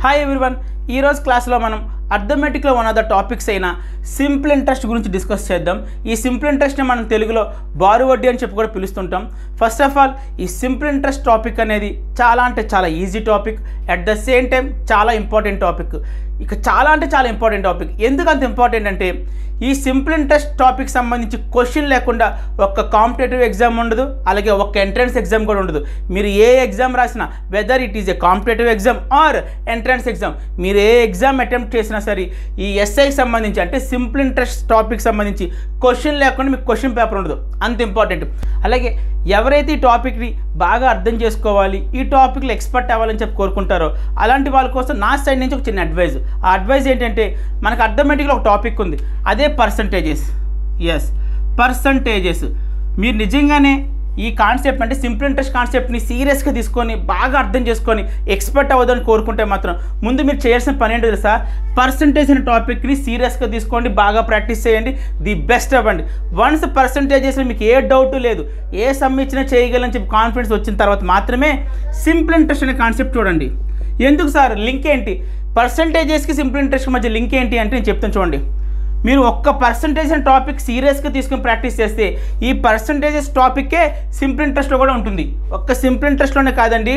Hi everyone, ఈరోజు క్లాస్లో మనం అర్థమెటిక్లో వన్ ఆఫ్ ద టాపిక్స్ అయిన సింపుల్ ఇంట్రెస్ట్ గురించి డిస్కస్ చేద్దాం. ఈ సింపుల్ ఇంట్రెస్ట్ని మనం తెలుగులో బారు వడ్డీ అని చెప్పి కూడా పిలుస్తుంటాం. ఫస్ట్ ఆఫ్ ఆల్ ఈ సింపుల్ ఇంట్రెస్ట్ టాపిక్ అనేది చాలా easy topic, at the same time చాలా ఇంపార్టెంట్ టాపిక్. ఇక చాలా ఇంపార్టెంట్ టాపిక్. ఎందుకు అంత ఇంపార్టెంట్ అంటే ఈ సింపుల్ ఇంట్రెస్ట్ టాపిక్ సంబంధించి క్వశ్చన్ లేకుండా ఒక్క కాంపిటేటివ్ ఎగ్జామ్ ఉండదు, అలాగే ఒక్క ఎంట్రన్స్ ఎగ్జామ్ కూడా ఉండదు. మీరు ఏ ఎగ్జామ్ రాసినా, whether it is a competitive exam or entrance exam, మీరు ఏ ఎగ్జామ్ అటెంప్ట్ చేసినా సరే ఈ ఎస్ఐకి సంబంధించి అంటే సింపుల్ ఇంట్రెస్ట్ టాపిక్ సంబంధించి క్వశ్చన్ లేకుండా మీకు క్వశ్చన్ పేపర్ ఉండదు, అంత ఇంపార్టెంట్. అలాగే ఎవరైతే ఈ టాపిక్ని బాగా అర్థం చేసుకోవాలి, ఈ టాపిక్లో ఎక్స్పర్ట్ అవ్వాలని చెప్పి కోరుకుంటారో అలాంటి వాళ్ళ కోసం నా సైడ్ నుంచి ఒక చిన్న అడ్వైజ్. ఆ అడ్వైజ్ ఏంటంటే, మనకు అర్థమెటిక్లో ఒక టాపిక్ ఉంది, అదే పర్సంటేజెస్. పర్సంటేజెస్ మీరు నిజంగానే ఈ కాన్సెప్ట్ అంటే సింపుల్ ఇంట్రెస్ట్ కాన్సెప్ట్ని సీరియస్గా తీసుకొని బాగా అర్థం చేసుకొని ఎక్స్పర్ట్ అవ్వదని కోరుకుంటే మాత్రం ముందు మీరు చేయాల్సిన పని ఏంటో తెలుసా? పర్సంటేజ్ అనే టాపిక్ని సీరియస్గా తీసుకోండి, బాగా ప్రాక్టీస్ చేయండి, ది బెస్ట్ అవ్వండి. వన్స్ పర్సంటేజెస్లో మీకు ఏ డౌట్ లేదు, ఏ సమ్ ఇచ్చినా చేయగలని చెప్పి కాన్ఫిడెన్స్ వచ్చిన తర్వాత మాత్రమే సింపుల్ ఇంట్రెస్ట్ అనే కాన్సెప్ట్ చూడండి. ఎందుకు సార్ లింక్ ఏంటి? పర్సంటేజెస్కి సింపుల్ ఇంట్రెస్ట్ మధ్య లింక్ ఏంటి అంటే నేను చెప్తాను చూడండి. మీరు ఒక్క పర్సంటేజ్ అనే టాపిక్ సీరియస్గా తీసుకుని ప్రాక్టీస్ చేస్తే ఈ పర్సంటేజెస్ టాపిక్కే సింపుల్ ఇంట్రెస్ట్లో కూడా ఉంటుంది. ఒక్క సింపుల్ ఇంట్రెస్ట్లోనే కాదండి,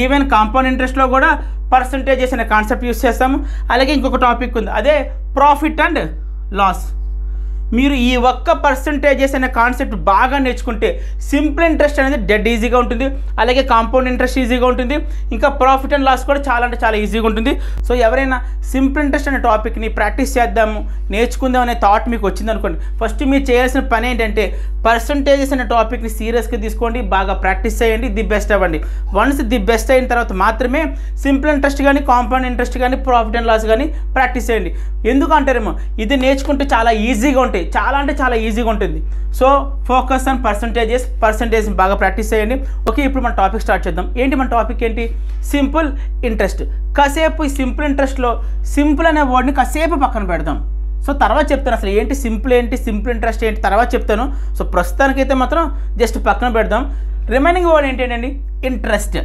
ఈవెన్ కాంపౌండ్ ఇంట్రెస్ట్లో కూడా పర్సంటేజెస్ అనే కాన్సెప్ట్ యూస్ చేస్తాము. అలాగే ఇంకొక టాపిక్ ఉంది, అదే ప్రాఫిట్ అండ్ లాస్. మీరు ఈ ఒక్క పర్సంటేజెస్ అనే కాన్సెప్ట్ బాగా నేర్చుకుంటే సింపుల్ ఇంట్రెస్ట్ అనేది డెడ్ ఈజీగా ఉంటుంది, అలాగే కాంపౌండ్ ఇంట్రెస్ట్ ఈజీగా ఉంటుంది, ఇంకా ప్రాఫిట్ అండ్ లాస్ కూడా చాలా ఈజీగా ఉంటుంది. సో ఎవరైనా సింపుల్ ఇంట్రెస్ట్ అనే టాపిక్ని ప్రాక్టీస్ చేద్దాము, నేర్చుకుందాం అనే థాట్ మీకు వచ్చింది అనుకోండి, ఫస్ట్ మీరు చేయాల్సిన పని ఏంటంటే పర్సంటేజెస్ అనే టాపిక్ని సీరియస్గా తీసుకోండి, బాగా ప్రాక్టీస్ చేయండి, ది బెస్ట్ అవ్వండి. వన్స్ ది బెస్ట్ అయిన తర్వాత మాత్రమే సింపుల్ ఇంట్రెస్ట్ కానీ, కాంపౌండ్ ఇంట్రెస్ట్ కానీ, ప్రాఫిట్ అండ్ లాస్ కానీ ప్రాక్టీస్ చేయండి. ఎందుకు అంటారేమో, ఇది నేర్చుకుంటే చాలా ఈజీగా ఉంటాయి, చాలా ఈజీగా ఉంటుంది. సో ఫోకస్ ఆన్ పర్సంటేజ్ బాగా ప్రాక్టీస్ చేయండి. ఓకే, ఇప్పుడు మన టాపిక్ స్టార్ట్ చేద్దాం. ఏంటి మన టాపిక్ ఏంటి? Simple interest. కాసేపు ఈ సింపుల్ ఇంట్రెస్ట్లో సింపుల్ అనే వర్డ్ని కాసేపు పక్కన పెడదాం. సో తర్వాత చెప్తాను అసలు ఏంటి సింపుల్ ఇంట్రెస్ట్ ఏంటి తర్వాత చెప్తాను. సో ప్రస్తుతానికైతే మాత్రం జస్ట్ పక్కన పెడదాం. రిమైనింగ్ వర్డ్ ఏంటండి? ఇంట్రెస్ట్.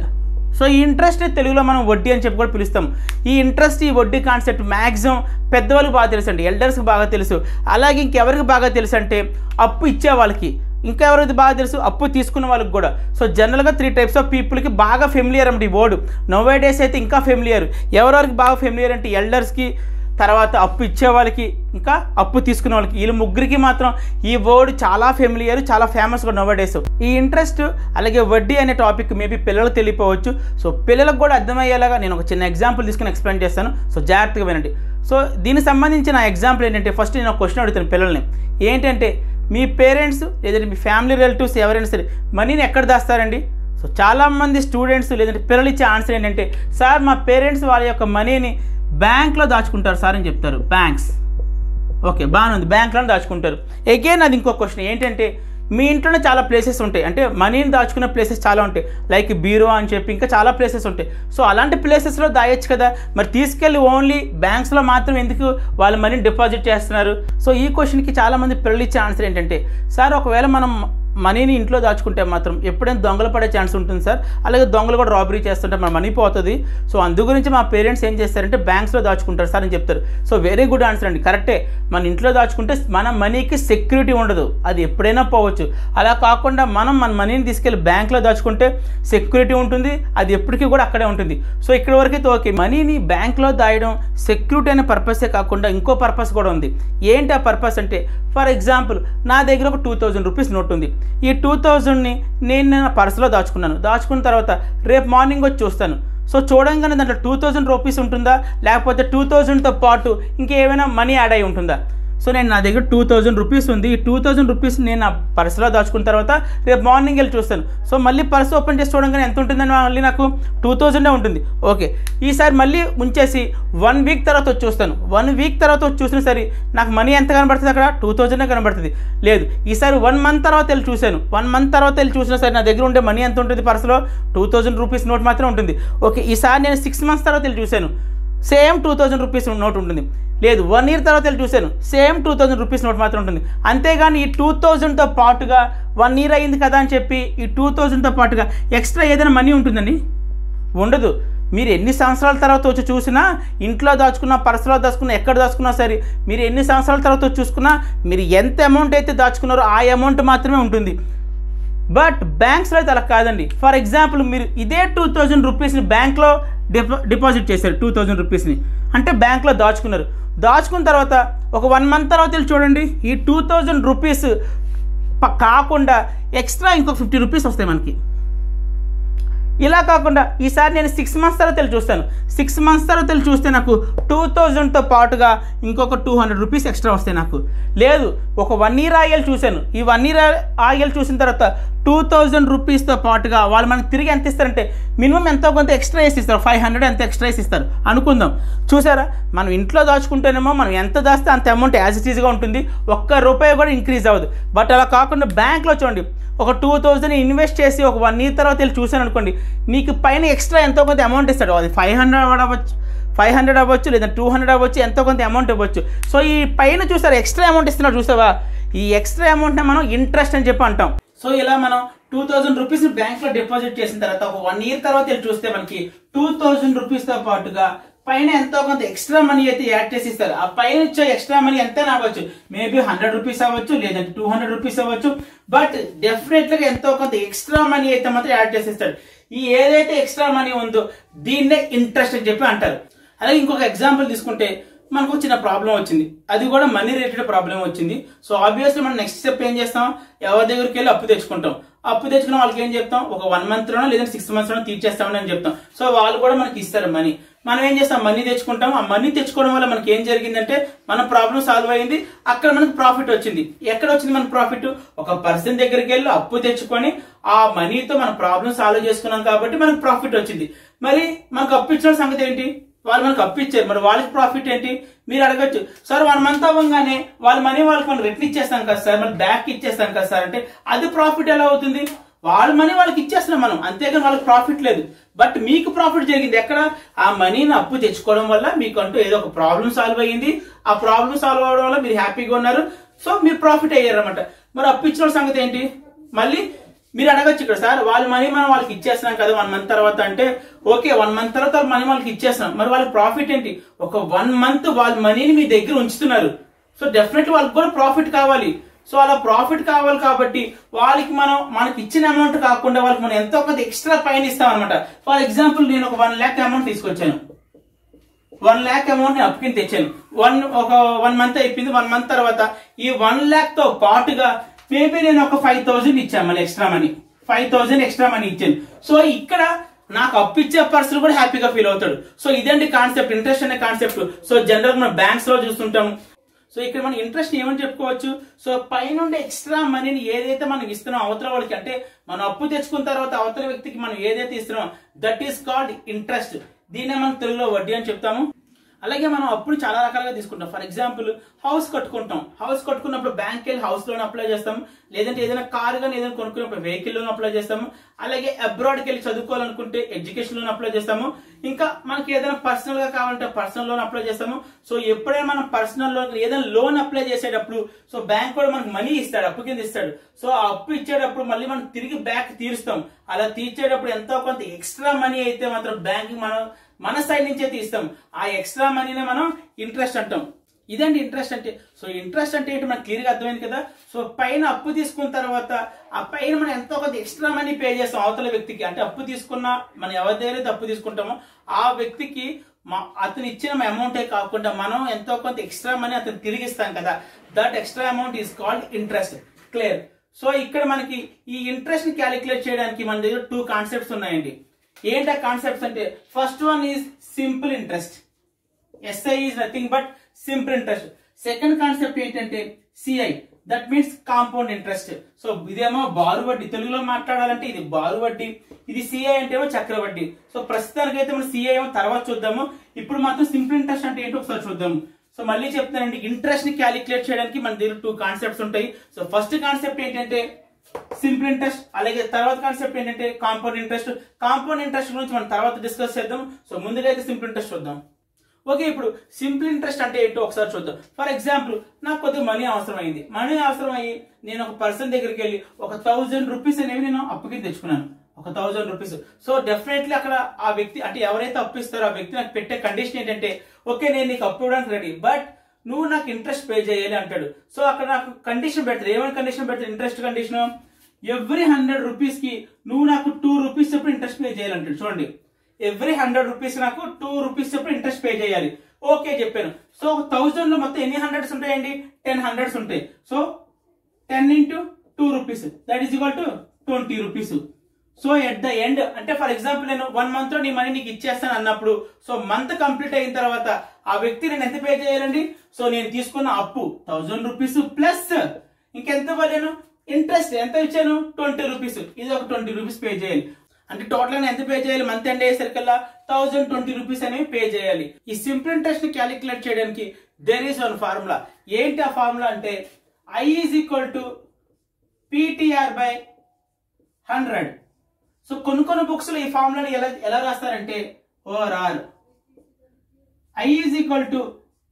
సో ఈ ఇంట్రెస్ట్ తెలుగులో మనం వడ్డీ అని చెప్పి కూడా పిలుస్తాం. ఈ ఇంట్రెస్ట్, ఈ వడ్డీ కాన్సెప్ట్ మ్యాక్సిమం పెద్దవాళ్ళకి బాగా తెలుసు అండి, ఎల్డర్స్కి బాగా తెలుసు. అలాగే ఇంకెవరికి బాగా తెలుసు అంటే అప్పు ఇచ్చే వాళ్ళకి, ఇంకా ఎవరైతే బాగా తెలుసు అప్పు తీసుకున్న వాళ్ళకి కూడా. సో జనరల్గా 3 టైప్స్ ఆఫ్ పీపుల్కి బాగా ఫెమిలియర్ అంటే ఈ వర్డ్. నోవే డేస్ అయితే ఇంకా ఫెమిలియర్. ఎవరెవరికి బాగా ఫెమిలియర్ అంటే ఎల్డర్స్కి, తర్వాత అప్పు ఇచ్చే వాళ్ళకి, ఇంకా అప్పు తీసుకునే వాళ్ళకి. వీళ్ళు ముగ్గురికి మాత్రం ఈ వర్డ్ చాలా ఫెమిలియర్, చాలా ఫేమస్ కూడా నోవే డేస్. ఈ ఇంట్రెస్ట్ అలాగే వడ్డీ అనే టాపిక్ మేబీ పిల్లలకు తెలియపోవచ్చు. సో పిల్లలకు కూడా అర్థమయ్యేలాగా నేను ఒక చిన్న ఎగ్జాంపుల్ తీసుకుని ఎక్స్ప్లెయిన్ చేస్తాను. సో జాగ్రత్తగా వినండి. సో దీనికి సంబంధించిన ఎగ్జాంపుల్ ఏంటంటే, ఫస్ట్ నేను ఒక క్వశ్చన్ అడుగుతాను పిల్లల్ని. ఏంటంటే, మీ పేరెంట్స్ లేదంటే మీ ఫ్యామిలీ రిలేటివ్స్ ఎవరైనా సరే మనీని ఎక్కడ దాస్తారండి? సో చాలామంది స్టూడెంట్స్ లేదంటే పిల్లలు ఇచ్చే ఆన్సర్ ఏంటంటే, సార్ మా పేరెంట్స్ వాళ్ళ యొక్క మనీని బ్యాంక్లో దాచుకుంటారు సార్ అని చెప్తారు. బ్యాంక్స్. ఓకే, బాగానే ఉంది, బ్యాంక్లో దాచుకుంటారు. అగైన్ అది ఇంకో క్వశ్చన్ ఏంటంటే, మీ ఇంట్లోనే చాలా ప్లేసెస్ ఉంటాయి, అంటే మనీని దాచుకునే ప్లేసెస్ చాలా ఉంటాయి, లైక్ బీరో అని చెప్పి ఇంకా చాలా ప్లేసెస్ ఉంటాయి. సో అలాంటి ప్లేసెస్లో దాయొచ్చు కదా, మరి తీసుకెళ్ళి ఓన్లీ బ్యాంక్స్లో మాత్రం ఎందుకు వాళ్ళ మనీని డిపాజిట్ చేస్తున్నారు? సో ఈ క్వశ్చన్కి చాలామంది పిల్లలు ఇచ్చే ఆన్సర్ ఏంటంటే, సార్ ఒకవేళ మనం మనీని ఇంట్లో దాచుకుంటే మాత్రం ఎప్పుడైనా దొంగలు పడే ఛాన్స్ ఉంటుంది సార్, అలాగే దొంగలు కూడా రాబరీ చేస్తుంటే మన మనీ పోతుంది. సో అందు గురించి మా పేరెంట్స్ ఏం చేస్తారంటే బ్యాంక్స్లో దాచుకుంటారు సార్ అని చెప్తారు. సో వెరీ గుడ్ ఆన్సర్ అండి, కరెక్టే. మన ఇంట్లో దాచుకుంటే మన మనీకి సెక్యూరిటీ ఉండదు, అది ఎప్పుడైనా పోవచ్చు. అలా కాకుండా మనం మన మనీని తీసుకెళ్ళి బ్యాంక్లో దాచుకుంటే సెక్యూరిటీ ఉంటుంది, అది ఎప్పటికీ కూడా అక్కడే ఉంటుంది. సో ఇక్కడ వరకైతే ఓకే. మనీని బ్యాంక్లో దాయడం సెక్యూరిటీ అనే పర్పసే కాకుండా ఇంకో పర్పస్ కూడా ఉంది. ఏంటి ఆ పర్పస్ అంటే, ఫర్ ఎగ్జాంపుల్ నా దగ్గర ఒక 2000 రూపీస్ నోట్ ఉంది. ఈ 2000ని నేను నా పర్సులో దాచుకున్న తర్వాత రేపు మార్నింగ్ వచ్చి చూస్తాను. సో చూడంగానే దాంట్లో 2000 రూపీస్ ఉంటుందా, లేకపోతే 2000తో పాటు ఇంకేమైనా మనీ యాడ్ అయి ఉంటుందా? సో నేను నా దగ్గర 2000 రూపీస్ ఉంది, ఈ 2000 రూపీస్ నేను నా పర్సులో దాచుకున్న తర్వాత రేపు మార్నింగ్ వెళ్ళి చూస్తాను. సో మళ్ళీ పర్సు ఓపెన్ చేసి చూడంగానే ఎంత ఉంటుందని మళ్ళీ నాకు 2000 ఉంటుంది. ఓకే, ఈసారి మళ్ళీ ఉంచేసి 1 వీక్ తర్వాత వచ్చి చూస్తాను. 1 వీక్ తర్వాత వచ్చి చూసినా సరే నాకు మనీ ఎంత కనబడుతుంది? అక్కడ 2000 కనబడుతుంది. లేదు, ఈసారి 1 మంత్ తర్వాత వెళ్ళి చూశాను. 1 మంత్ తర్వాత వెళ్ళి చూసినా సరే నా దగ్గర ఉండే మనీ ఎంత ఉంటుంది పర్సులో? 2000 రూపీస్ నోట్ మాత్రం ఉంటుంది. ఓకే, ఈసారి నేను 6 మంత్స్ తర్వాత వెళ్ళి చూశాను, సేమ్ 2000 రూపీస్ నోట్ ఉంటుంది. లేదు, 1 ఇయర్ తర్వాత వెళ్ళి చూశాను, సేమ్ 2000 రూపీస్ నోట్ మాత్రం ఉంటుంది. అంతేగాని ఈ 2000తో పాటుగా 1 ఇయర్ అయింది కదా అని చెప్పి ఈ 2000తో పాటుగా ఎక్స్ట్రా ఏదైనా మనీ ఉంటుందండి? ఉండదు. మీరు ఎన్ని సంవత్సరాల తర్వాత వచ్చి చూసినా, ఇంట్లో దాచుకున్నా, పర్సులో దాచుకున్నా, ఎక్కడ దాచుకున్నా సరే, మీరు ఎన్ని సంవత్సరాల తర్వాత వచ్చి చూసుకున్నా మీరు ఎంత అమౌంట్ అయితే దాచుకున్నారో ఆ అమౌంట్ మాత్రమే ఉంటుంది. బట్ బ్యాంక్స్లో అయితే అలా కాదండి. ఫర్ ఎగ్జాంపుల్ మీరు ఇదే 2000 రూపీస్ని బ్యాంక్లో డిపాజిట్ చేశారు. 2000 రూపీస్ని అంటే బ్యాంక్లో దాచుకున్నారు. దాచుకున్న తర్వాత ఒక 1 మంత్ తర్వాత వెళ్ళి చూడండి, ఈ 2000 రూపీస్ కాకుండా ఎక్స్ట్రా ఇంకొక 50 రూపీస్ వస్తాయి మనకి. ఇలా కాకుండా ఈసారి నేను 6 మంత్స్ తర్వాత వెళ్ళి చూస్తాను. 6 మంత్స్ తర్వాత వెళ్ళి చూస్తే నాకు 2000తో పాటుగా ఇంకొక 200 రూపీస్ ఎక్స్ట్రా వస్తాయి నాకు. లేదు, ఒక 1 ఇయర్ ఆగి చూశాను. ఈ 1 ఇయర్ ఆగి చూసిన తర్వాత 2000 రూపీస్తో పాటుగా వాళ్ళు మనకు తిరిగి ఎంత ఇస్తారంటే మినిమం ఎంతో కొంత ఎక్స్ట్రా వేసి ఇస్తారు. 500 ఎంత ఎక్స్ట్రా వేసి ఇస్తారు అనుకుందాం. చూసారా, మనం ఇంట్లో దాచుకుంటేనేమో మనం ఎంత దాస్తే అంత అమౌంట్ యాజ్ ఇట్ ఈజ్గా ఉంటుంది, ఒక్క రూపాయి కూడా ఇంక్రీజ్ అవ్వదు. బట్ అలా కాకుండా బ్యాంక్లో చూడండి, ఒక 2000 ఇన్వెస్ట్ చేసి ఒక 1 ఇయర్ తర్వాత వెళ్ళి చూశాను అనుకోండి, నీకు పైన ఎక్స్ట్రా ఎంతో కొంత అమౌంట్ ఇస్తాడు. అది 500 అవ్వచ్చు, లేదా 200 అవ్వచ్చు, ఎంతో కొంత అమౌంట్ ఇవ్వచ్చు. సో ఈ పైన చూసారా ఎక్స్ట్రా అమౌంట్ ఇస్తున్నాడు చూసావా, ఈ ఎక్స్ట్రా అమౌంట్ని మనం ఇంట్రెస్ట్ అని చెప్పి అంటాం. సో ఇలా మనం 2000 రూపీస్ బ్యాంక్లో డిపాజిట్ చేసిన తర్వాత ఒక 1 ఇయర్ తర్వాత వెళ్ళి చూస్తే మనకి 2000 రూపీస్తో పాటుగా పైన ఎంతో కొంత ఎక్స్ట్రా మనీ అయితే యాడ్ చేసి ఇస్తారు. ఆ పైన ఇచ్చే ఎక్స్ట్రా మనీ ఎంత అవ్వచ్చు, మేబీ 100 రూపీస్ అవ్వచ్చు, లేదంటే 200 రూపీస్ అవ్వచ్చు. బట్ డెఫినెట్గా ఎంతో కొంత ఎక్స్ట్రా మనీ అయితే మాత్రం యాడ్ చేసి ఇస్తాడు. ఈ ఏదైతే ఎక్స్ట్రా మనీ ఉందో దీన్నే ఇంట్రెస్ట్ అని చెప్పి అంటారు. అలాగే ఇంకొక ఎగ్జాంపుల్ తీసుకుంటే మనకు చిన్న ప్రాబ్లం వచ్చింది, అది కూడా మనీ రిలేటెడ్ ప్రాబ్లం వచ్చింది. సో ఆబ్వియస్లీ మనం నెక్స్ట్ స్టెప్ ఏం చేస్తాం, ఎవరి దగ్గరికి వెళ్ళి అప్పు తెచ్చుకుంటాం. అప్పు తెచ్చుకున్న వాళ్ళకి ఏం చెప్తాం, ఒక 1 మంత్లోనో లేదా 6 మంత్స్లోనో తీర్చేస్తామని అని చెప్తాం. సో వాళ్ళు కూడా మనకి ఇస్తారు మనీ. మనం ఏం చేస్తాం, మనీ తెచ్చుకుంటాం. ఆ మనీ తెచ్చుకోవడం వల్ల మనకి ఏం జరిగిందంటే మన ప్రాబ్లం సాల్వ్ అయింది, అక్కడ మనకు ప్రాఫిట్ వచ్చింది. ఎక్కడ వచ్చింది మన ప్రాఫిట్, ఒక పర్సన్ దగ్గరికి వెళ్ళి అప్పు తెచ్చుకొని ఆ మనీతో మన ప్రాబ్లం సాల్వ్ చేసుకున్నాం కాబట్టి మనకు ప్రాఫిట్ వచ్చింది. మరి మనకు అప్పు ఇచ్చిన సంగతి ఏంటి, వాళ్ళు మనకు అప్పు ఇచ్చారు, మరి వాళ్ళకి ప్రాఫిట్ ఏంటి మీరు అడగచ్చు. సార్ 1 మంత్ అవ్వగానే వాళ్ళ మనీ వాళ్ళకి మనం రిటర్న్ ఇచ్చేస్తాం కదా సార్, మరి బ్యాక్ ఇచ్చేస్తాం కదా సార్ అంటే అది ప్రాఫిట్ ఎలా అవుతుంది, వాళ్ళ మనీ వాళ్ళకి ఇచ్చేస్తున్నాం మనం, అంతేగాని వాళ్ళకి ప్రాఫిట్ లేదు. బట్ మీకు ప్రాఫిట్ జరిగింది ఎక్కడ, ఆ మనీని అప్పు తెచ్చుకోవడం వల్ల మీకు అంటూ ఏదో ఒక ప్రాబ్లం సాల్వ్ అయ్యింది. ఆ ప్రాబ్లం సాల్వ్ అవడం వల్ల మీరు హ్యాపీగా ఉన్నారు. సో మీరు ప్రాఫిట్ అయ్యారు అనమాట. మరి అప్పు ఇచ్చిన సంగతి ఏంటి, మళ్ళీ మీరు అడగచ్చు ఇక్కడ, సార్ వాళ్ళ మనీ మనం వాళ్ళకి ఇచ్చేస్తున్నాం కదా 1 మంత్ తర్వాత అంటే ఓకే, 1 మంత్ తర్వాత మనీ వాళ్ళకి ఇచ్చేస్తున్నాం, మరి వాళ్ళకి ప్రాఫిట్ ఏంటి, ఒక 1 మంత్ వాళ్ళ మనీని మీ దగ్గర ఉంచుతున్నారు. సో డెఫినెట్లీ వాళ్ళకి కూడా ప్రాఫిట్ కావాలి. సో అలా ప్రాఫిట్ కావాలి కాబట్టి వాళ్ళకి మనకి ఇచ్చిన అమౌంట్ కాకుండా వాళ్ళకి మనం ఎంతో కొంత ఎక్స్ట్రా పైన ఇస్తాం అనమాట. ఫర్ ఎగ్జాంపుల్ నేను ఒక 1 lakh అమౌంట్ తీసుకొచ్చాను, 1 lakh అమౌంట్ ని అప్పుకి తెచ్చాను. ఒక 1 మంత్ అయిపోయింది. 1 మంత్ తర్వాత ఈ 1 lakh తో పాటుగా మేబీ నేను ఒక 5000 ఇచ్చాను, మళ్ళీ ఎక్స్ట్రా మనీ 5000 ఎక్స్ట్రా మనీ ఇచ్చాను. సో ఇక్కడ నాకు అప్పు ఇచ్చే పర్సన్ కూడా హ్యాపీగా ఫీల్ అవుతాడు. సో ఇదేంటి కాన్సెప్ట్, ఇంట్రెస్ట్ అనే కాన్సెప్ట్. సో జనరల్ మనం బ్యాంక్స్ లో చూస్తుంటాము. సో ఇక్కడ మనం ఇంట్రెస్ట్ ఏమని చెప్పుకోవచ్చు, సో పైనుండి ఎక్స్ట్రా మనీని ఏదైతే మనం ఇస్తున్నాం అవతల వాళ్ళకి, అంటే మనం అప్పు తెచ్చుకున్న తర్వాత అవతల వ్యక్తికి మనం ఏదైతే ఇస్తున్నాం దట్ ఈస్ కాల్డ్ ఇంట్రెస్ట్. దీన్నే మనం తెలుగులో వడ్డీ అని చెప్తాము. అలాగే మనం అప్పులు చాలా రకాలుగా తీసుకుంటాం. ఫర్ ఎగ్జాంపుల్ హౌస్ కట్టుకుంటాం. హౌస్ కట్టుకున్నప్పుడు బ్యాంక్ వెళ్ళి హౌస్ లోన్ అప్లై చేస్తాం, లేదంటే ఏదైనా కార్ కానీ ఏదైనా కొనుక్కున్నప్పుడు వెహికల్ లోన్ అప్లై చేస్తాము. అలాగే అబ్రాడ్కి వెళ్ళి చదువుకోవాలనుకుంటే ఎడ్యుకేషన్ లోన్ అప్లై చేస్తాము. ఇంకా మనకి ఏదైనా పర్సనల్ గా కావాలంటే పర్సనల్ లోన్ అప్లై చేస్తాము. సో ఎప్పుడైనా మనం పర్సనల్ లోన్ ఏదైనా లోన్ అప్లై చేసేటప్పుడు సో బ్యాంక్ కూడా మనకు మనీ ఇస్తాడు, అప్పు కింద ఇస్తాడు. సో ఆ అప్పు ఇచ్చేటప్పుడు మళ్ళీ మనం తిరిగి బ్యాక్ తీరుస్తాం. అలా తీర్చేటప్పుడు ఎంతో కొంత ఎక్స్ట్రా మనీ అయితే మాత్రం బ్యాంక్ మన సైడ్ నుంచి అయితే ఇస్తాం. ఆ ఎక్స్ట్రా మనీనే మనం ఇంట్రెస్ట్ అంటాం. ఇదండి ఇంట్రెస్ట్ అంటే. సో ఇంట్రెస్ట్ అంటే ఏంటి మనకు క్లియర్గా అర్థమైంది కదా. సో పైన అప్పు తీసుకున్న తర్వాత ఆ పైన మనం ఎంతో కొంత ఎక్స్ట్రా మనీ పే చేస్తాం అవతల వ్యక్తికి. అంటే అప్పు తీసుకున్న మనం ఎవరి దగ్గర అప్పు తీసుకుంటామో ఆ వ్యక్తికి అతను ఇచ్చిన అమౌంటే కాకుండా మనం ఎంతో కొంత ఎక్స్ట్రా మనీ అతను తిరిగి ఇస్తాం కదా, that extra amount is called interest. Clear. So ఇక్కడ మనకి ఈ ఇంట్రెస్ట్ ని క్యాలిక్యులేట్ చేయడానికి మన దగ్గర 2 కాన్సెప్ట్స్ ఉన్నాయండి. ఏంటి ఆ కాన్సెప్ట్స్ అంటే, first one is simple interest. SI is nothing but simple interest. Second concept ఏంటంటే CI, that means compound interest. So ఇదేమో బారు వడ్డీ, తెలుగులో మాట్లాడాలంటే ఇది బారు వడ్డీ, ఇది సిఐ అంటే ఏమో చక్రవడ్డీ. సో ప్రస్తుతానికి అయితే మనం సిఐ ఏమో తర్వాత చూద్దాము. ఇప్పుడు మాత్రం సింపుల్ ఇంట్రెస్ట్ అంటే ఏంటో ఒకసారి చూద్దాము. సో మళ్ళీ చెప్తానండి, ఇంట్రెస్ట్ ని క్యాలిక్యులేట్ చేయడానికి మన దగ్గర 2 కాన్సెప్ట్స్ ఉంటాయి. సో ఫస్ట్ కాన్సెప్ట్ ఏంటంటే సింపుల్ ఇంట్రెస్ట్, అలాగే తర్వాత కాన్సెప్ట్ ఏంటంటే కాంపౌండ్ ఇంట్రెస్ట్. కాంపౌండ్ ఇంట్రెస్ట్ గురించి మనం తర్వాత డిస్కస్ చేద్దాం. సో ముందుగా అయితే సింపుల్ ఇంట్రెస్ట్ చూద్దాం. ఓకే, ఇప్పుడు సింపుల్ ఇంట్రెస్ట్ అంటే ఏంటో ఒకసారి చూద్దాం. ఫర్ ఎగ్జాంపుల్ నాకు కొద్దిగా మనీ అవసరం అయింది. మనీ అవసరం అయ్యి నేను ఒక పర్సన్ దగ్గరికి వెళ్ళి ఒక 1000 రూపీస్ అనేవి నేను అప్పుకి తెచ్చుకున్నాను. ఒక 1000 రూపీస్. సో డెఫినెట్లీ అక్కడ ఆ వ్యక్తి అంటే ఎవరైతే అప్పు ఇస్తారో ఆ వ్యక్తి నాకు పెట్టే కండిషన్ ఏంటంటే, ఓకే నేను నీకు అప్పు ఇవ్వడానికి రెడీ, బట్ నువ్వు నాకు ఇంట్రెస్ట్ పే చేయాలి అంటాడు. సో అక్కడ నాకు కండిషన్ పెడతారు. ఏమైనా కండిషన్ పెడతారు? ఇంట్రెస్ట్ కండిషన్ ఎవ్రీ 100 రూపీస్ కి నువ్వు నాకు 2 రూపీస్ చొప్పున ఇంట్రెస్ట్ పే చేయాలంటాడు. చూడండి, ఎవ్రీ 100 రూపీస్ నాకు 2 రూపీస్ చొప్పున ఇంట్రెస్ట్ పే చేయాలి. ఓకే చెప్పాను. సో 1000 లో మొత్తం ఎన్ని హండ్రెడ్స్ ఉంటాయండి? 10 హండ్రెడ్స్ ఉంటాయి. So 10 into 2 rupees that is equal to 20 rupees. So at the end అంటే ఫర్ ఎగ్జాంపుల్ నేను 1 మంత్ లో నీ మనీ నీకు ఇచ్చేస్తాను అన్నప్పుడు, సో మంత్ కంప్లీట్ అయిన తర్వాత ఆ వ్యక్తి నేను ఎంత పే చేయాలండి? సో నేను తీసుకున్న అప్పు 1000 రూపీస్ ప్లస్ ఇంకెంత ఇవ్వలేను? ఇంట్రెస్ట్ ఎంత ఇచ్చాను? 20 రూపీస్. ఇది ఒక 20 రూపీస్ పే చేయాలి. అంటే టోటల్ గా ఎంత పే చేయాలి? మంత్ ఎండ్ అయ్యేసరికల్లా 1020 రూపీస్ అనేవి పే చేయాలి. ఈ సింపుల్ ఇంట్రెస్ట్ ని క్యాలిక్యులేట్ చేయడానికి దేర్ ఈస్ వన్ ఫార్ములా. ఏంటి ఆ ఫార్ములా అంటే I is equal to PTR by 100. So కొన్ని బుక్స్ లో ఈ ఫార్ములాని ఎలా రాస్తారంటే ORR I is equal to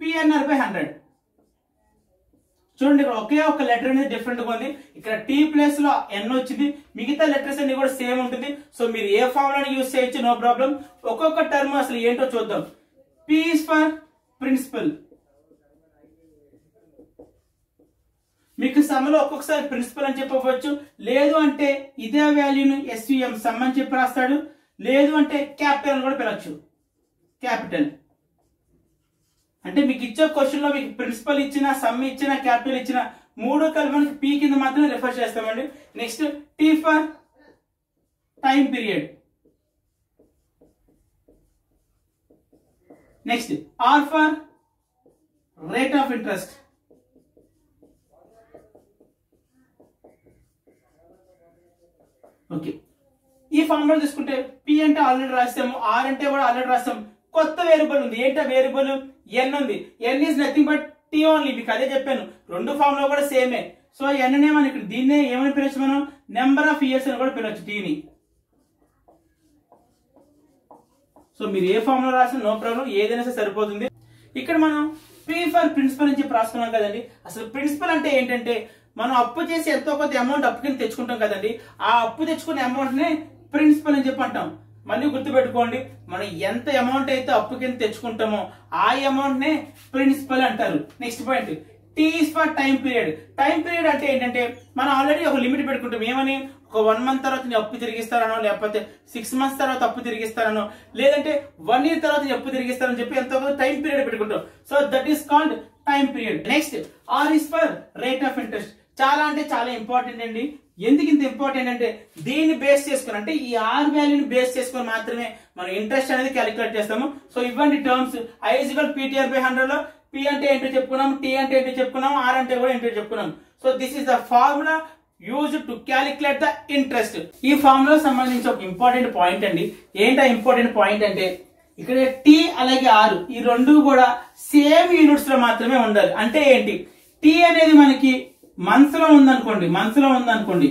PNR by 100. చూడండి, ఇక్కడ ఒకే ఒక లెటర్ అనేది డిఫరెంట్ గా ఉంది. ఇక్కడ టీ ప్లేస్ లో ఎన్ వచ్చింది, మిగతా లెటర్స్ అన్ని కూడా సేమ్ ఉంటుంది. సో మీరు ఏ ఫార్ములాని యూజ్ చేయొచ్చు, నో ప్రాబ్లం. ఒక్కొక్క టర్మ్ అసలు ఏంటో చూద్దాం. P is for principal. మీకు సమ్ లో ఒక్కొక్కసారి ప్రిన్సిపల్ అని చెప్పవచ్చు, లేదు అంటే ఇదే వాల్యూను SUM సమ్ అని చెప్పి రాస్తాడు, లేదు అంటే క్యాపిటల్ అని కూడా పిలవచ్చు. క్యాపిటల్ అంటే మీకు ఇచ్చే క్వశ్చన్ లో మీకు ప్రిన్సిపల్ ఇచ్చిన, సమ్ ఇచ్చిన, క్యాపిటల్ ఇచ్చిన మూడు కలిపి మనకి P కింద మాత్రమే రిఫర్ చేస్తామండి. Next T for time period, next R for rate of interest, okay. ఈ ఫార్ములా తీసుకుంటే P అంటే ఆల్రెడీ రాస్తాము, R అంటే కూడా ఆల్రెడీ రాస్తాము. కొత్త వేరియబుల్ ఉంది. ఏంటో వేరియబుల్ N ఉంది. N is nothing but T only. మీకు అదే చెప్పాను, రెండు ఫార్ములా కూడా సేమే. సో N నే మనం ఇక్కడ దీన్నే ఏమని పిలవచ్చు? మనం నెంబర్ ఆఫ్ ఇయర్స్ అని కూడా పిలవచ్చు Tని. సో మీరు ఏ ఫార్ములా రాసినా నో ప్రాబ్లం, ఏదైనా సరిపోతుంది. ఇక్కడ మనం P ఫర్ ప్రిన్సిపల్ అని చెప్పి రాసుకున్నాం కదండి. అసలు ప్రిన్సిపల్ అంటే ఏంటంటే మనం అప్పు చేసి ఎంతో కొంత అమౌంట్ అప్పు కింద తెచ్చుకుంటాం కదండి. ఆ అప్పు తెచ్చుకునే అమౌంట్ నే ప్రిన్సిపల్ అని చెప్పి అంటాం. మళ్ళీ గుర్తుపెట్టుకోండి, మనం ఎంత అమౌంట్ అయితే అప్పు కింద తెచ్చుకుంటామో ఆ అమౌంట్ నే ప్రిన్సిపల్ అంటారు. Next point T is for time period. Time period అంటే ఏంటంటే మనం ఆల్రెడీ ఒక లిమిట్ పెట్టుకుంటాం. ఏమని? ఒక 1 మంత్ తర్వాత నేను అప్పు తిరిగిస్తానో, లేకపోతే 6 మంత్స్ తర్వాత అప్పు తిరిగిస్తానో, లేదంటే 1 year తర్వాత అప్పు తిరిగిస్తానని చెప్పి ఎంతో టైం పీరియడ్ పెట్టుకుంటాం. So that is called time period. Next R is for rate of interest. చాలా అంటే చాలా ఇంపార్టెంట్ అండి. ఎందుకు ఇంత ఇంపార్టెంట్ అంటే దీన్ని బేస్ చేసుకుని, అంటే ఈ R వాల్యూని బేస్ చేసుకుని మాత్రమే మనం ఇంట్రెస్ట్ అనేది క్యాలిక్యులేట్ చేస్తాము. సో ఇవ్వండి terms. I is equal PTR by 100 లో P అంటే ఏంటో చెప్పుకున్నాం, T అంటే ఏంటో చెప్పుకున్నాం, R అంటే కూడా ఏంటో చెప్పుకున్నాం. So this is the formula use to calculate the interest. ఈ ఫార్ములా సంబంధించి ఒక ఇంపార్టెంట్ పాయింట్ అండి. ఏంటో ఇంపార్టెంట్ పాయింట్ అంటే ఇక్కడ T అలాగే R ఈ రెండు కూడా సేమ్ యూనిట్స్ లో మాత్రమే ఉండాలి. అంటే ఏంటి? T అనేది మనకి మంత్స్ లో ఉందనుకోండి,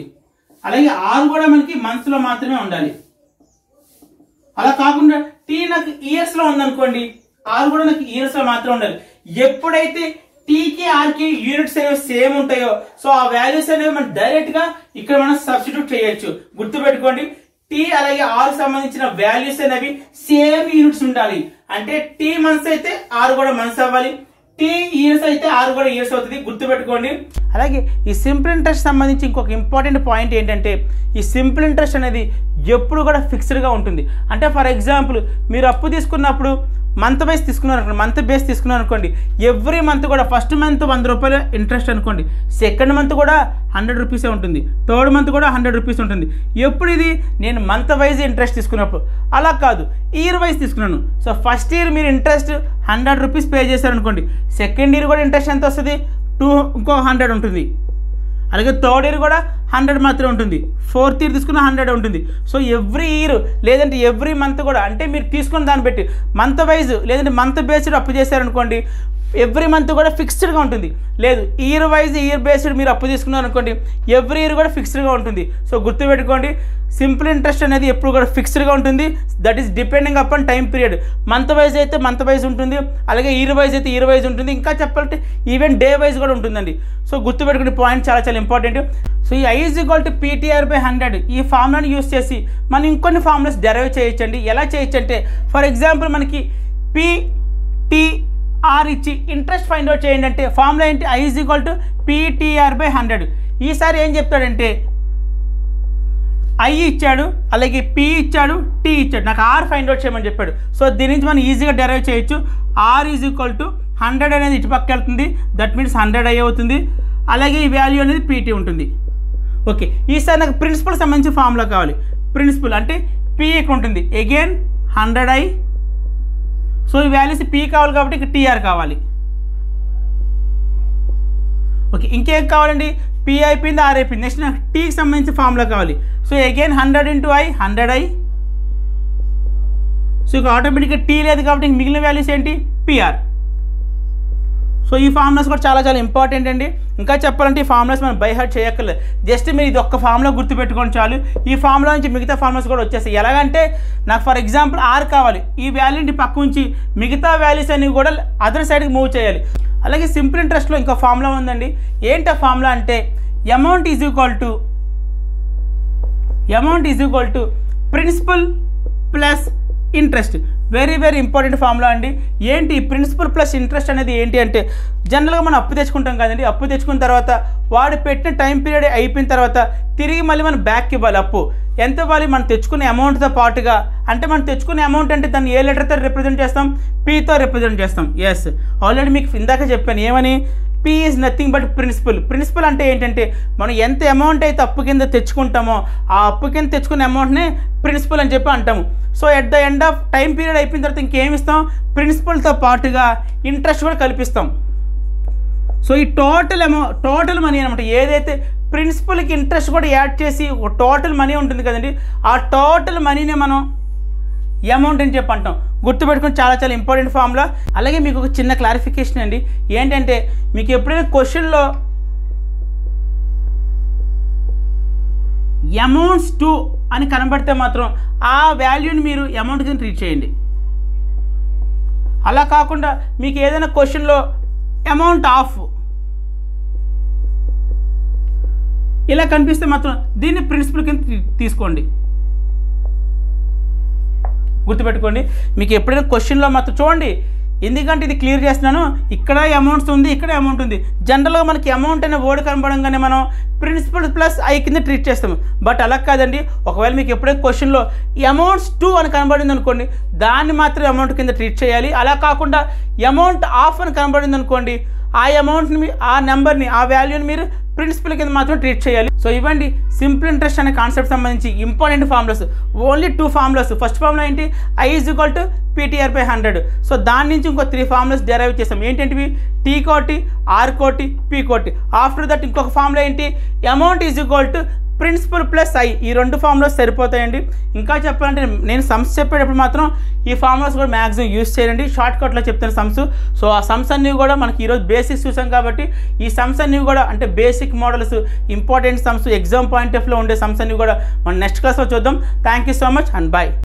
అలాగే R కూడా మనకి మంత్స్ లో మాత్రమే ఉండాలి. అలా కాకుండా T నాకు ఇయర్స్ లో ఉందనుకోండి, R కూడా నాకు ఇయర్స్ లో మాత్రం ఉండాలి. ఎప్పుడైతే T కి R కి యూనిట్స్ అనేవి సేమ్ ఉంటాయో, సో ఆ వాల్యూస్ అనేవి మనం డైరెక్ట్ గా ఇక్కడ మనం సబ్స్టిట్యూట్ చేయొచ్చు. గుర్తుపెట్టుకోండి, T అలాగే R సంబంధించిన వాల్యూస్ అనేవి సేమ్ యూనిట్స్ ఉండాలి. అంటే T మంత్స్ అయితే R కూడా మంత్స్ అవ్వాలి, T ఇయర్స్ అయితే R కూడా ఇయర్స్ అవుతుంది. గుర్తుపెట్టుకోండి. అలాగే ఈ సింపుల్ ఇంట్రెస్ట్ సంబంధించి ఇంకొక ఇంపార్టెంట్ పాయింట్ ఏంటంటే ఈ సింపుల్ ఇంట్రెస్ట్ అనేది ఎప్పుడు కూడా ఫిక్స్డ్గా ఉంటుంది. అంటే ఫర్ ఎగ్జాంపుల్ మీరు అప్పు తీసుకున్నప్పుడు మంత్ బేస్ తీసుకున్నారు అనుకోండి, ఎవ్రీ మంత్ కూడా ఫస్ట్ మంత్ 100 రూపాయలు ఇంట్రెస్ట్ అనుకోండి, సెకండ్ మంత్ కూడా 100 రూపీసే ఉంటుంది, థర్డ్ మంత్ కూడా 100 రూపీస్ ఉంటుంది. ఎప్పుడు ఇది? నేను మంత్ వైజ్ ఇంట్రెస్ట్ తీసుకున్నప్పుడు. అలా కాదు, ఇయర్ వైజ్ తీసుకున్నాను. సో ఫస్ట్ ఇయర్ మీరు ఇంట్రెస్ట్ 100 రూపీస్ పే చేశారనుకోండి, సెకండ్ ఇయర్ కూడా ఇంట్రెస్ట్ ఎంత వస్తుంది? ఇంకో 100 ఉంటుంది. అలాగే థర్డ్ ఇయర్ కూడా 100 మాత్రమే ఉంటుంది, ఫోర్త్ ఇయర్ తీసుకున్న 100 ఉంటుంది. సో ఎవ్రీ ఇయర్ లేదంటే ఎవ్రీ మంత్ కూడా, అంటే మీరు తీసుకున్న దాన్ని బట్టి మంత్ వైజ్ లేదంటే మంత్ బేస్డ్ అప్పు చేశారనుకోండి, ఎవ్రీ మంత్ కూడా ఫిక్స్డ్గా ఉంటుంది. లేదు ఇయర్ వైజ్ ఇయర్ బేస్డ్ మీరు అప్పు తీసుకున్నారు అనుకోండి, ఎవ్రీ ఇయర్ కూడా ఫిక్స్డ్గా ఉంటుంది. సో గుర్తుపెట్టుకోండి, సింపుల్ ఇంట్రెస్ట్ అనేది ఎప్పుడు కూడా ఫిక్స్డ్గా ఉంటుంది. That is depending upon time period. Month wise అయితే మంత్ వైజ్ ఉంటుంది, అలాగే ఇయర్ వైజ్ అయితే ఇయర్ వైజ్ ఉంటుంది, ఇంకా చెప్పాలంటే ఈవెన్ డే వైజ్ కూడా ఉంటుందండి. సో గుర్తుపెట్టుకునే పాయింట్ చాలా చాలా ఇంపార్టెంట్. సో ఈ I=PTR/100 ఈ ఫార్ములాని యూస్ చేసి మనం ఇంకొన్ని ఫార్ములాస్ డెరైవ్ చేయొచ్చండి. ఎలా చేయొచ్చు అంటే, ఫర్ ఎగ్జాంపుల్ మనకి PTR ఇచ్చి ఇంట్రెస్ట్ ఫైండ్ అవుట్ చేయండి అంటే ఫార్ములా ఏంటి, I=PTR/100. ఈసారి ఏం చెప్తాడంటే I ఇచ్చాడు, అలాగే P ఇచ్చాడు, T ఇచ్చాడు, నాకు R ఫైండ్ అవుట్ చేయమని చెప్పాడు. సో దీని నుంచి మనం ఈజీగా డెరైవ్ చేయొచ్చు. R=100 అనేది ఇటు పక్క వెళ్తుంది, దట్ మీన్స్ 100 I అవుతుంది, అలాగే ఈ వాల్యూ అనేది PT ఉంటుంది. ఓకే, ఈసారి నాకు ప్రిన్సిపల్ సంబంధించిన ఫార్ములా కావాలి. ప్రిన్సిపల్ అంటే P ఇక్కడ ఉంటుంది, అగైన్ 100 I. సో ఈ వాల్యూస్ P కావాలి కాబట్టి ఇక్కడ TR కావాలి. ఓకే, ఇంకేం కావాలండి, P అయిపోయింది, R అయిపోయింది. నెక్స్ట్ నాకు Tకి సంబంధించిన ఫార్ములా కావాలి. So again 100 × I, 100 I. So ఇక ఆటోమేటిక్గా T లేదు కాబట్టి మిగిలిన వాల్యూస్ ఏంటి, PR. సో ఈ ఫార్ములాస్ కూడా చాలా చాలా ఇంపార్టెంట్ అండి. ఇంకా చెప్పాలంటే ఈ ఫార్ములాస్ మనం బై హార్ట్ చేయక్కర్లేదు, జస్ట్ మీరు ఇది ఒక్క ఫార్ములా గుర్తుపెట్టుకోండి చాలు. ఈ ఫార్ములా నుంచి మిగతా ఫార్ములాస్ కూడా వచ్చేస్తాయి. ఎలాగంటే నాకు ఫర్ ఎగ్జాంపుల్ R కావాలి, ఈ వాల్యూని పక్క ఉంచి మిగతా వాల్యూస్ అన్ని కూడా అదర్ సైడ్కి మూవ్ చేయాలి. అలాగే సింపుల్ ఇంట్రెస్ట్లో ఇంకో ఫార్ములా ఉందండి. ఏంటి ఆ ఫార్ములా అంటే amount is equal to principal plus interest. Very very important formula అండి. ఏంటి ప్రిన్సిపల్ ప్లస్ ఇంట్రెస్ట్ అనేది ఏంటి అంటే, జనరల్గా మనం అప్పు తెచ్చుకుంటాం కదండి, అప్పు తెచ్చుకున్న తర్వాత వాడు పెట్టిన టైం పీరియడ్ అయిపోయిన తర్వాత తిరిగి మళ్ళీ మనం బ్యాక్ ఇవ్వాలి. అప్పు ఎంత ఇవ్వాలి, మనం తెచ్చుకునే అమౌంట్తో పాటుగా. అంటే మనం తెచ్చుకునే అమౌంట్ అంటే దాన్ని ఏ లెటర్తో రిప్రజెంట్ చేస్తాం, Pతో రిప్రజెంట్ చేస్తాం. ఎస్, ఆల్రెడీ మీకు ఇందాక చెప్పాను ఏమని, P is nothing but principal. Principal అంటే ఏంటంటే మనం ఎంత అమౌంట్ అయితే అప్పు కింద తెచ్చుకుంటామో ఆ అప్పు కింద తెచ్చుకునే అమౌంట్నే ప్రిన్సిపల్ అని చెప్పి అంటాము. So at the end of time period అయిపోయిన తర్వాత ఇంకేమి ఇస్తాం, ప్రిన్సిపల్తో పాటుగా ఇంట్రెస్ట్ కూడా కల్పిస్తాం. సో ఈ టోటల్ మనీ అనమాట, ఏదైతే ప్రిన్సిపల్కి ఇంట్రెస్ట్ కూడా యాడ్ చేసి ఒక టోటల్ మనీ ఉంటుంది కదండి, ఆ టోటల్ మనీనే మనం అమౌంట్ అని చెప్పి అంటాం. గుర్తుపెట్టుకుని చాలా చాలా ఇంపార్టెంట్ ఫార్ములా. అలాగే మీకు ఒక చిన్న క్లారిఫికేషన్ అండి, ఏంటంటే మీకు ఎప్పుడైనా క్వశ్చన్లో అమౌంట్స్ టు అని కనబడితే మాత్రం ఆ వాల్యూని మీరు అమౌంట్ కింద ట్రీట్ చేయండి. అలా కాకుండా మీకు ఏదైనా క్వశ్చన్లో అమౌంట్ ఆఫ్ ఇలా కనిపిస్తే మాత్రం దీన్ని ప్రిన్సిపల్ కింద తీసుకోండి. గుర్తుపెట్టుకోండి, మీకు ఎప్పుడైనా క్వశ్చన్లో మాత్రం చూడండి, ఎందుకంటే ఇది క్లియర్ చేస్తున్నాను, ఇక్కడ అమౌంట్స్ ఉంది, ఇక్కడ అమౌంట్ ఉంది. జనరల్గా మనకి అమౌంట్ అనే వర్డ్ కనపడంగానే మనం ప్రిన్సిపల్ ప్లస్ I కింద ట్రీట్ చేస్తాము. బట్ అలా కాదండి, ఒకవేళ మీకు ఎప్పుడైనా క్వశ్చన్లో అమౌంట్స్ టు అని కనబడింది అనుకోండి, దాన్ని మాత్రం అమౌంట్ కింద ట్రీట్ చేయాలి. అలా కాకుండా అమౌంట్ ఆఫ్ అని కనబడింది అనుకోండి, ఆ అమౌంట్ని, ఆ నెంబర్ని, ఆ వాల్యూని మీరు ప్రిన్సిపల్ కింద మాత్రం ట్రీట్ చేయాలి. సో ఇవ్వండి సింపుల్ ఇంట్రెస్ట్ అనే కాన్సెప్ట్ సంబంధించి important formulas. Only 2 formulas. First formula ఏంటి, I=PTR/100. సో దాని నుంచి ఇంకో 3 ఫార్ములాస్ డెరైవ్ చేసాం. ఏంటంటే T కోటి, R కోటి, P కోటి. ఆఫ్టర్ దట్ ఇంకొక ఫార్ములా ఏంటి, amount is equal to principal plus I. ఈ 2 ఫార్ములాస్ సరిపోతాయండి. ఇంకా చెప్పాలంటే నేను సమ్స్ చెప్పేటప్పుడు మాత్రం ఈ ఫార్ములాస్ కూడా మ్యాక్సిమం యూస్ చేయండి. షార్ట్ కట్లో చెప్తాను సమ్స్. సో ఆ సమ్స్ అన్నీ కూడా మనకి ఈరోజు బేసిక్స్ చూసాం కాబట్టి ఈ సమ్స్ అన్నీ కూడా అంటే basic models, important sums, exam point of లో ఉండే సమ్స్ అన్నీ కూడా మనం నెక్స్ట్ క్లాస్లో చూద్దాం. Thank you so much and bye.